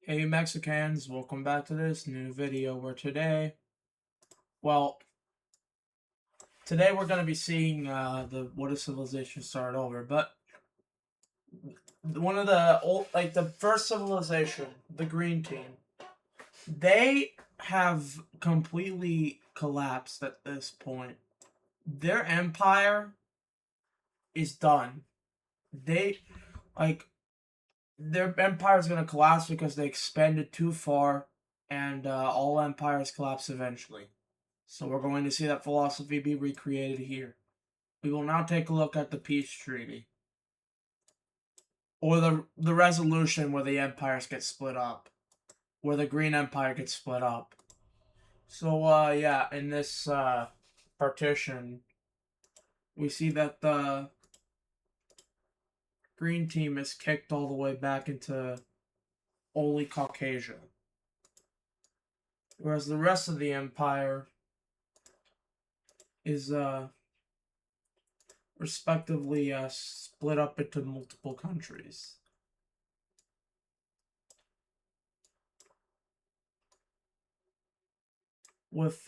Hey Mexicans, welcome back to this new video where today we're going to be seeing the what a civilization started over, but one of the the first civilization, the Green Team, they have completely collapsed at this point. Their empire is done. They, like, their empire is going to collapse because they expanded too far, and all empires collapse eventually. So we're going to see that philosophy be recreated here. We will now take a look at the peace treaty, or the resolution where the empires get split up, where the Green Empire gets split up. So yeah, in this partition, we see that the Green team is kicked all the way back into only Caucasia, whereas the rest of the empire is respectively split up into multiple countries. With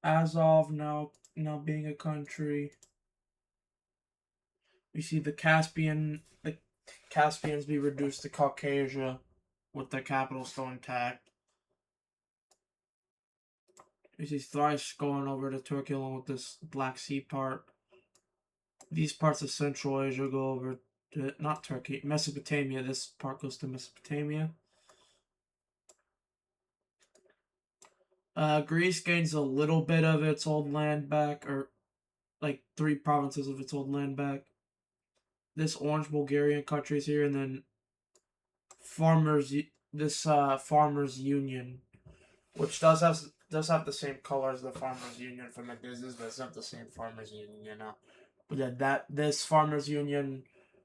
Azov now being a country, we see the Caspians be reduced to Caucasia, with their capital still intact. We see Thrace going over to Turkey along with this Black Sea part. These parts of Central Asia go over to, not Turkey, Mesopotamia. This part goes to Mesopotamia. Greece gains a little bit of its old land back, or like 3 provinces of its old land back. This orange Bulgarian country is here, and then Farmers Union, which does have the same color as the Farmers Union from a distance, but it's not the same Farmers Union, you know. But yeah, this Farmers Union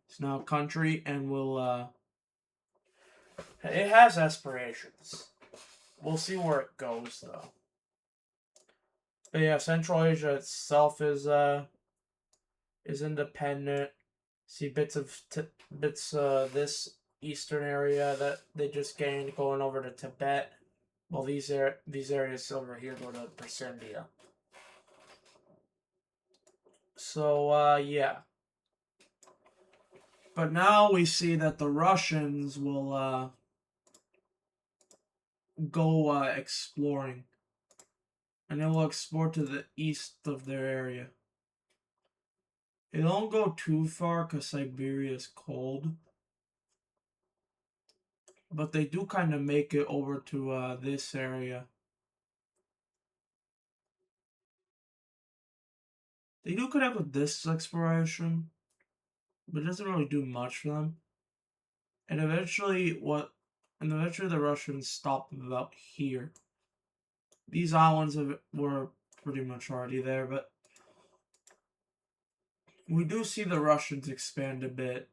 is now a country and will it has aspirations. We'll see where it goes though. But yeah, Central Asia itself is independent. See bits of this eastern area that they just gained going over to Tibet. Well, these areas over here go to Persendia. So yeah. But now we see that the Russians will go exploring, and they will explore to the east of their area. They don't go too far because Siberia is cold, but they do kind of make it over to this area. They do connect with this exploration, but it doesn't really do much for them. And eventually the Russians stopped about here. These islands were pretty much already there, but we do see the Russians expand a bit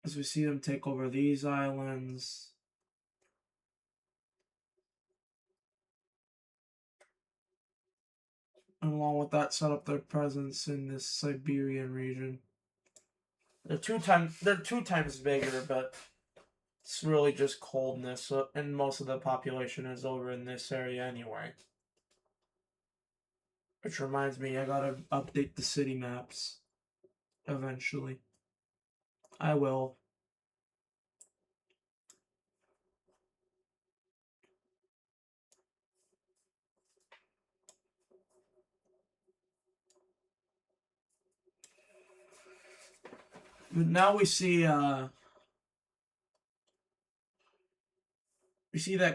as we see them take over these islands. And along with that, set up their presence in this Siberian region. They're two times bigger, but it's really just coldness, and most of the population is over in this area anyway. Which reminds me, I gotta update the city maps eventually. I will. But now we see that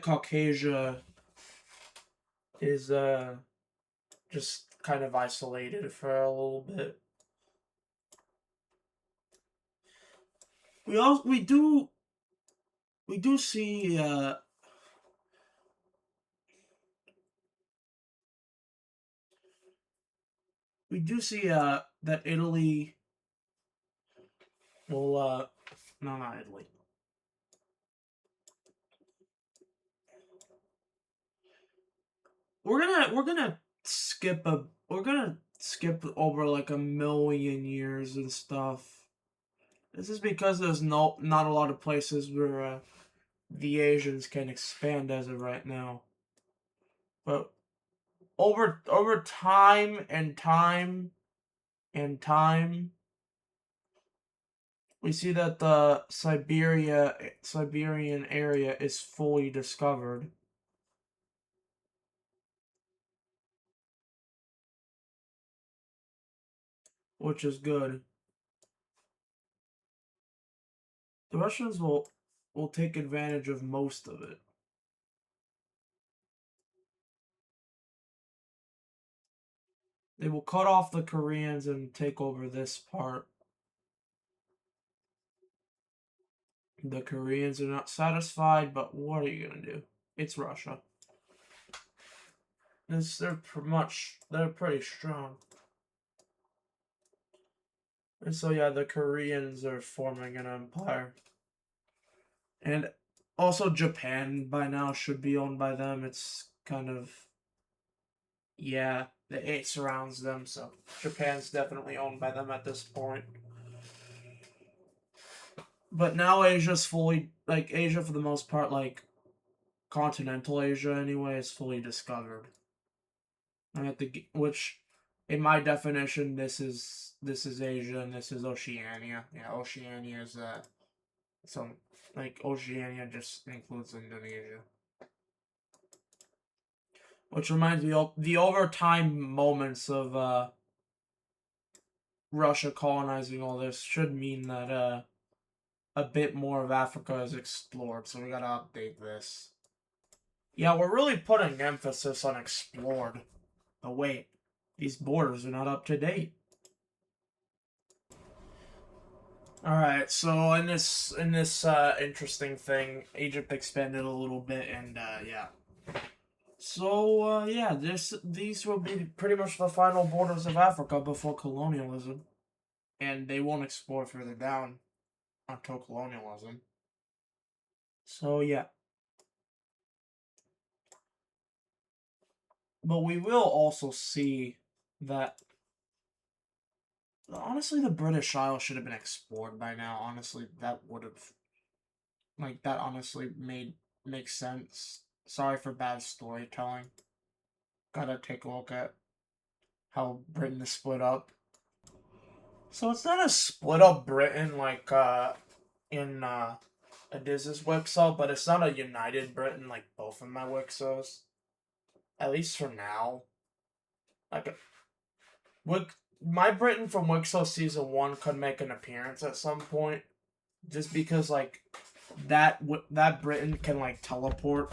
Caucasia is just kind of isolated for a little bit. We do see that Italy will no, not Italy. We're gonna skip over like 1,000,000 years and stuff. This is because there's not a lot of places where the Asians can expand as of right now. But over time and time and time, we see that the Siberian area is fully discovered, which is good. The Russians will take advantage of most of it. They will cut off the Koreans and take over this part. The Koreans are not satisfied, but what are you gonna do? It's Russia. They're pretty strong. And so yeah, the Koreans are forming an empire. And also Japan by now should be owned by them. It's kind of, yeah, it surrounds them, so Japan's definitely owned by them at this point. But now Asia's fully, like, Asia for the most part, like continental Asia anyway, is fully discovered. Which, in my definition, this is Asia and this is Oceania. Yeah, Oceania is so like Oceania just includes Indonesia. Which reminds me of the overtime moments of Russia colonizing all this should mean that a bit more of Africa is explored, so we gotta update this. Yeah, we're really putting emphasis on explored. But wait, these borders are not up to date. Alright, so in this interesting thing, Egypt expanded a little bit and yeah. So yeah, these will be pretty much the final borders of Africa before colonialism. And they won't explore further down until colonialism. So yeah. But we will also see that honestly the British Isles should have been explored by now. Honestly, that would have that honestly makes sense. Sorry for bad storytelling. Gotta take a look at how Britain is split up. So it's not a split up Britain like in Adiz's WICSO, but it's not a united Britain like both of my WICSOs. At least for now. Like my Britain from WICSO season 1 could make an appearance at some point. Just because like that Britain can like teleport.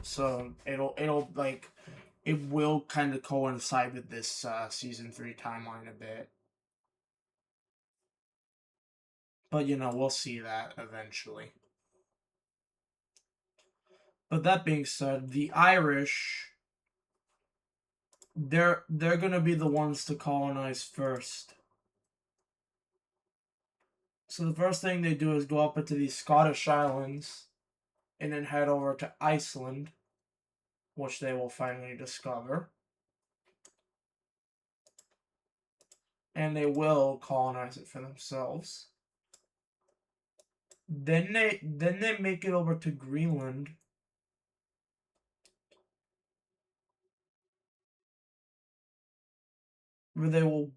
So it'll like it will kind of coincide with this season 3 timeline a bit. But we'll see that eventually. But that being said, the Irish they're gonna be the ones to colonize first. So the first thing they do is go up into these Scottish islands and then head over to Iceland, which they will finally discover. And they will colonize it for themselves. Then they make it over to Greenland. Where they will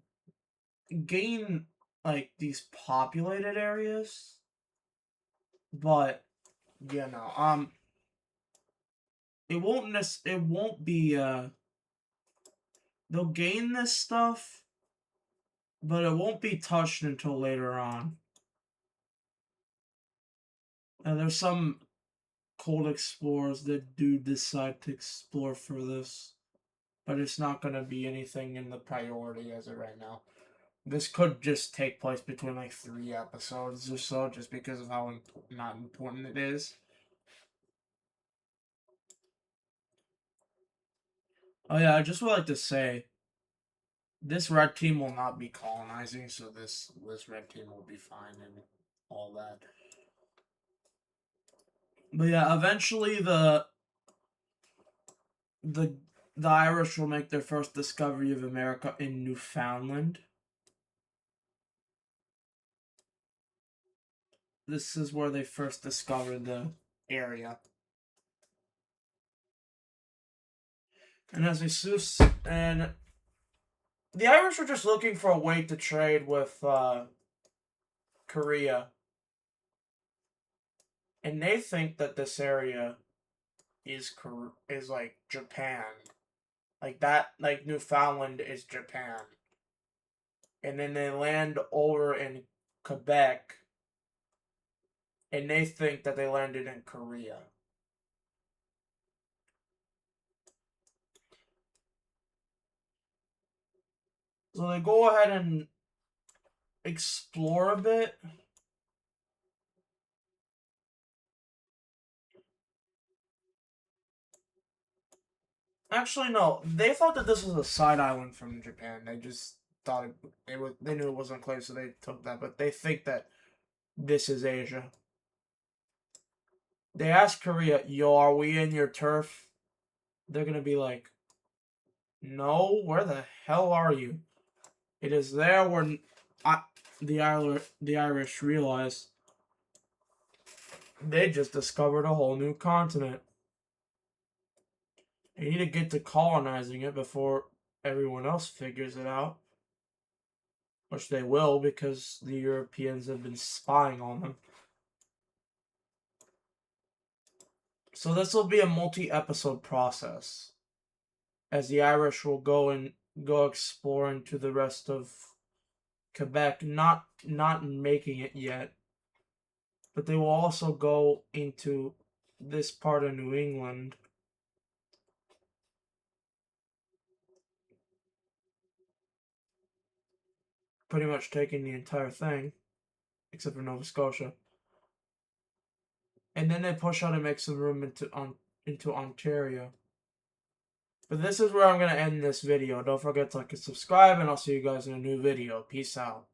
gain like these populated areas. But it won't be they'll gain this stuff, but it won't be touched until later on. And there's some cold explorers that do decide to explore for this, but it's not going to be anything in the priority as of right now. This could just take place between like 3 episodes or so, just because of how not important it is. Oh yeah, I just would like to say, this red team will not be colonizing, so this red team will be fine and all that. But yeah, eventually the Irish will make their first discovery of America in Newfoundland. this is where they first discovered the area. And as Jesus and the Irish were just looking for a way to trade with Korea. And they think that this area is like Japan. Like that, like Newfoundland is Japan. And then they land over in Quebec. And they think that they landed in Korea. So they go ahead and explore a bit. Actually, no. They thought that this was a side island from Japan. They just thought it was. They knew it wasn't clear, so they took that. But they think that this is Asia. They ask Korea, "Yo, are we in your turf?" They're gonna be like, "No, where the hell are you?" It is there where the Irish realize they just discovered a whole new continent. They need to get to colonizing it before everyone else figures it out. Which they will, because the Europeans have been spying on them. So this will be a multi-episode process, as the Irish will go explore into the rest of Quebec, not making it yet, but they will also go into this part of New England. Pretty much taking the entire thing, except for Nova Scotia. And then they push out and make some room into Ontario. But this is where I'm going to end this video. Don't forget to like and subscribe, and I'll see you guys in a new video. Peace out.